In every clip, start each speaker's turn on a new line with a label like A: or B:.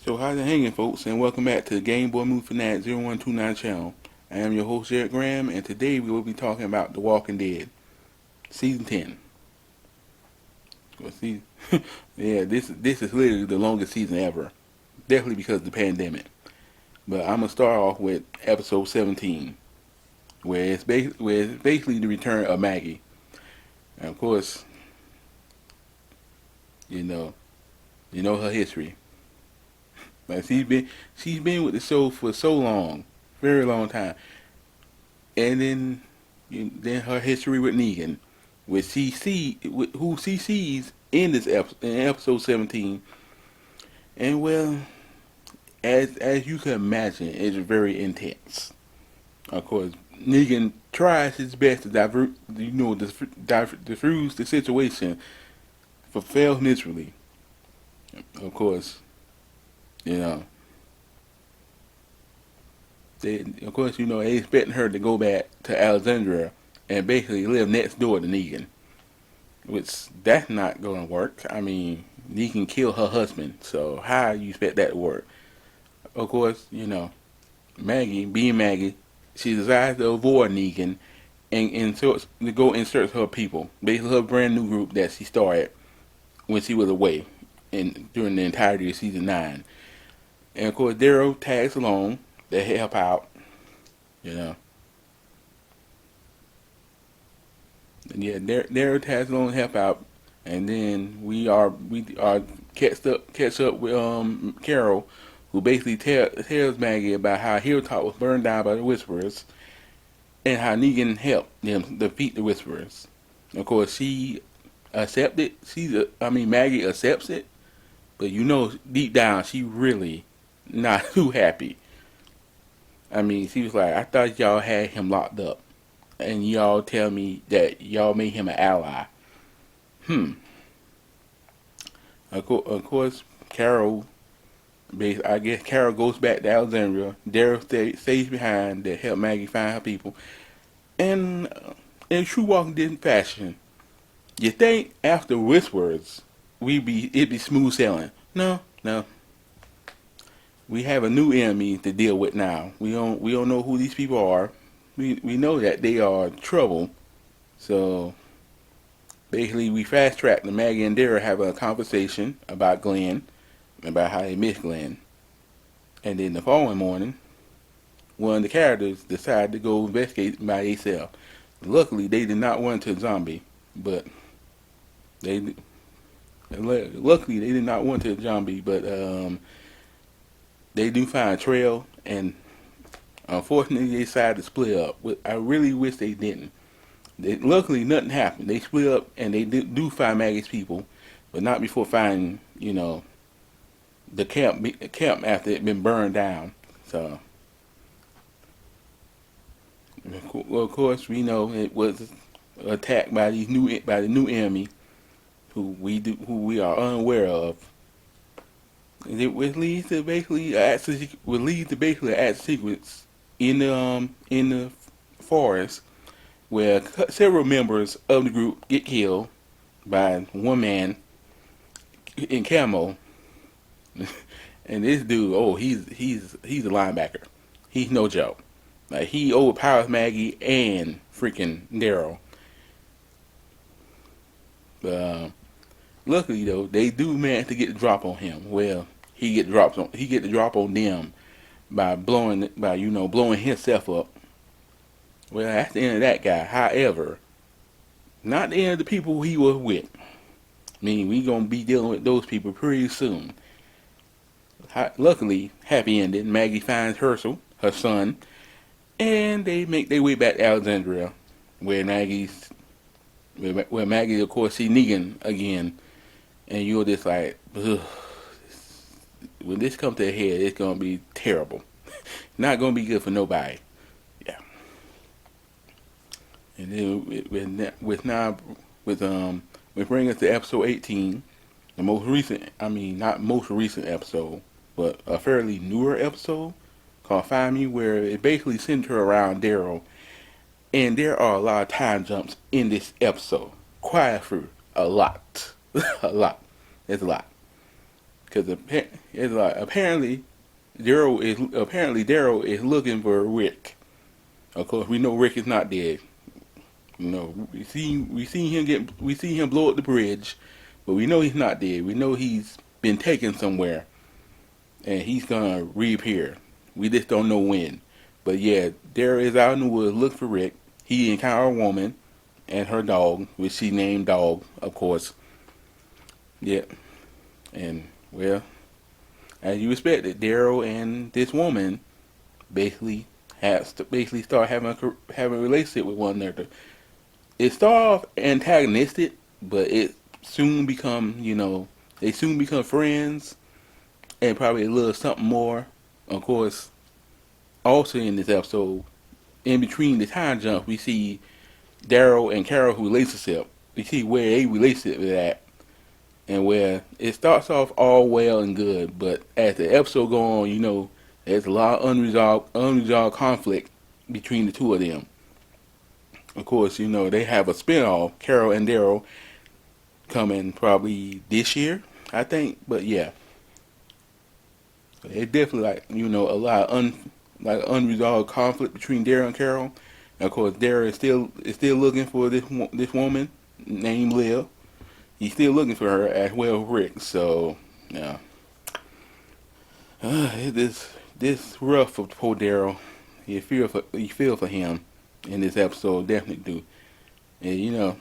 A: So how's it hanging, folks, and welcome back to the Game Boy Movie Fanatic 0129 channel. I am your host, Eric Graham, and today we will be talking about The Walking Dead, Season 10. Well, see, yeah, this is literally the longest season ever. Definitely because of the pandemic. But I'm going to start off with episode 17, where it's basically the return of Maggie. And of course, you know, you know her history. Like she's been with the show for so long, very long time. And then her history with Negan, who she sees in in episode 17, and well, as you can imagine, it's very intense. Of course, Negan tries his best to diffuse the situation, but fails miserably. Of course, you know, they expecting her to go back to Alexandria and basically live next door to Negan. Which that's not gonna work. I mean, Negan killed her husband, so how you expect that to work? Of course, Maggie, being Maggie, she decides to avoid Negan and to go in search of her people, basically her brand new group that she started when she was away, and during the entirety of season 9. And of course, Daryl tags along to help out, you know. And yeah, Daryl tags along to help out, and then we are catch up with Carol, who basically tells Maggie about how Hilltop was burned down by the Whisperers and how Negan helped them defeat the Whisperers. Of course, she accepted. Maggie accepts it, but deep down she really not too happy. I mean, she was like, "I thought y'all had him locked up, and y'all tell me that y'all made him an ally." Hmm. Of course, I guess Carol goes back to Alexandria. Daryl stays behind to help Maggie find her people. And in true Walking Dead fashion, you think after Whisperers, it'd be smooth sailing? No, no. We have a new enemy to deal with now. We don't know who these people are. We know that they are trouble. So basically, we fast track to Maggie and Daryl have a conversation about Glenn, about how they miss Glenn. And then the following morning, one of the characters decided to go investigate by themselves. Luckily, they did not run into a zombie, but they luckily they did not run into a zombie, but they do find a trail, and unfortunately, they decided to split up. I really wish they didn't. Luckily, nothing happened. They split up, and they do find Maggie's people, but not before finding the camp after it had been burned down. So well, of course, we know it was attacked by the new enemy, who we are unaware of. It leads to basically an act sequence in the forest where several members of the group get killed by one man in camo, and this dude, oh, he's a linebacker. He's no joke. Like he overpowers Maggie and freaking Daryl. Uh, Luckily though, they do manage to get the drop on him. Well, he get the drop on them blowing himself up. Well, that's the end of that guy. However, not the end of the people he was with. I mean, we gonna be dealing with those people pretty soon. Luckily, happy ending. Maggie finds Herschel, her son, and they make their way back to Alexandria, where Maggie, of course, see Negan again, and you're just like, ugh, when this comes to a head, it's gonna be terrible. Not gonna be good for nobody. Yeah. And then we bring us to episode 18, the most recent. I mean, not most recent episode, but a fairly newer episode called Find Me, where it basically centers around Daryl. And there are a lot of time jumps in this episode. Quite a few. A lot. A lot. There's a lot. because it's like Daryl is looking for Rick. Of course, we know Rick is not dead. You know, we see him blow up the bridge, but we know he's not dead. We know he's been taken somewhere, and he's gonna reappear. We just don't know when. But yeah, Daryl is out in the woods looking for Rick. He encountered a woman and her dog, which she named Dog, of course. Yeah, and well, as you expected, Daryl and this woman basically start having a relationship with one another. It started off antagonistic, but it soon become they soon become friends and probably a little something more. Of course, also in this episode, in between the time jump, we see Daryl and Carol's relationship. We see where a relationship is at, and where it starts off all well and good, but as the episode go on, there's a lot of unresolved conflict between the two of them. Of course, they have a spinoff, Carol and Daryl, coming probably this year, I think. But yeah, it definitely a lot of unresolved conflict between Daryl and Carol. And of course, Daryl is still looking for this woman named Liv. He's still looking for her as well, Rick. So yeah, this rough for poor Daryl. You feel for him in this episode, definitely do. And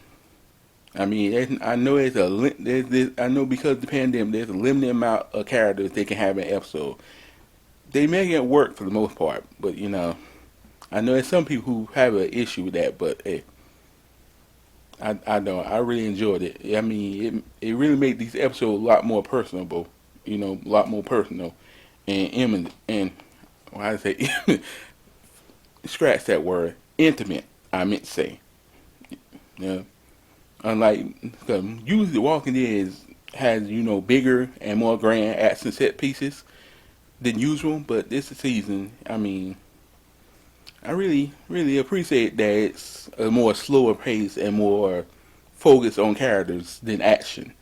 A: I mean, I know I know because of the pandemic, there's a limited amount of characters they can have in an episode. They make it work for the most part, but I know there's some people who have an issue with that. But hey, I don't. I really enjoyed it. I mean, it really made these episodes a lot more personable. A lot more personal and when I say scratch that word, intimate. I meant to say, yeah. Unlike, cause usually The Walking Dead has bigger and more grand action set pieces than usual, but this season, I mean, I really really appreciate that it's a more slower pace and more focused on characters than action.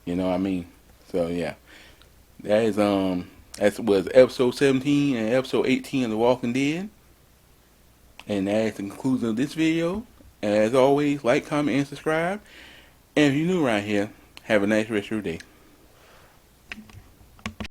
A: You know what I mean? So yeah, that was episode 17 and episode 18 of The Walking Dead, and that's the conclusion of this video. And as always, like, comment, and subscribe. And if you're new around here, have a nice rest of your day.